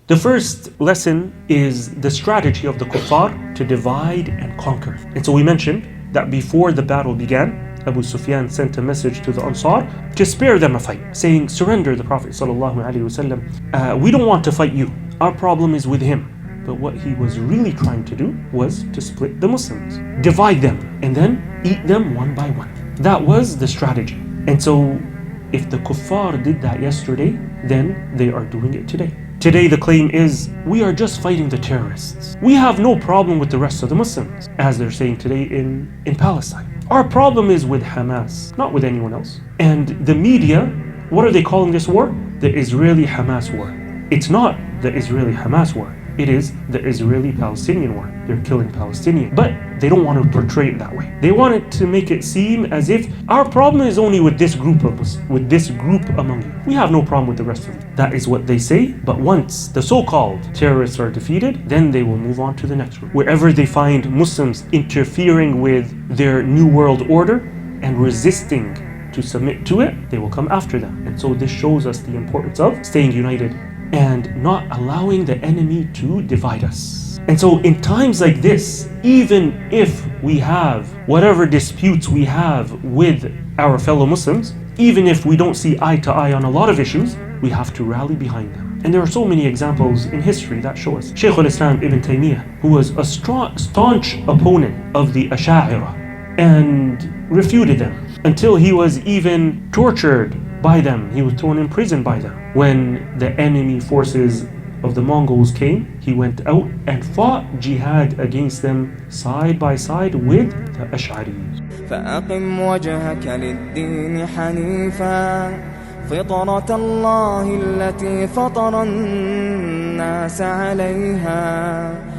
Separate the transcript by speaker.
Speaker 1: The first lesson is the strategy of the kuffar to divide and conquer. And so we mentioned that before the battle began, Abu Sufyan sent a message to the Ansar to spare them a fight, saying, surrender the Prophet ﷺ. We don't want to fight you. Our problem is with him. But what he was really trying to do was to split the Muslims, divide them, and then eat them one by one. That was the strategy. And so if the kuffar did that yesterday, then they are doing it today. Today the claim is, we are just fighting the terrorists. We have no problem with the rest of the Muslims, as they're saying today in Palestine. Our problem is with Hamas, not with anyone else. And the media, what are they calling this war? The Israeli-Hamas war. It's not the Israeli-Hamas war. It is the Israeli-Palestinian war. They're killing Palestinians. But they don't want to portray it that way. They want it to make it seem as if our problem is only with this group of us, with this group among you. We have no problem with the rest of you. That is what they say. But once the so-called terrorists are defeated, then they will move on to the next group. Wherever they find Muslims interfering with their new world order and resisting to submit to it, they will come after them. And so this shows us the importance of staying united and not allowing the enemy to divide us. And so in times like this, even if we have whatever disputes we have with our fellow Muslims, even if we don't see eye to eye on a lot of issues, we have to rally behind them. And there are so many examples in history that show us. Shaykh al-Islam Ibn Taymiyyah, who was a staunch opponent of the Asha'ira and refuted them until he was even tortured by them. He was thrown in prison by them. When the enemy forces of the Mongols came, he went out and fought jihad against them side by side with the Ash'aris.
Speaker 2: فأقم وجهك للدين حنيفا فطرة الله التي فطر الناس عليها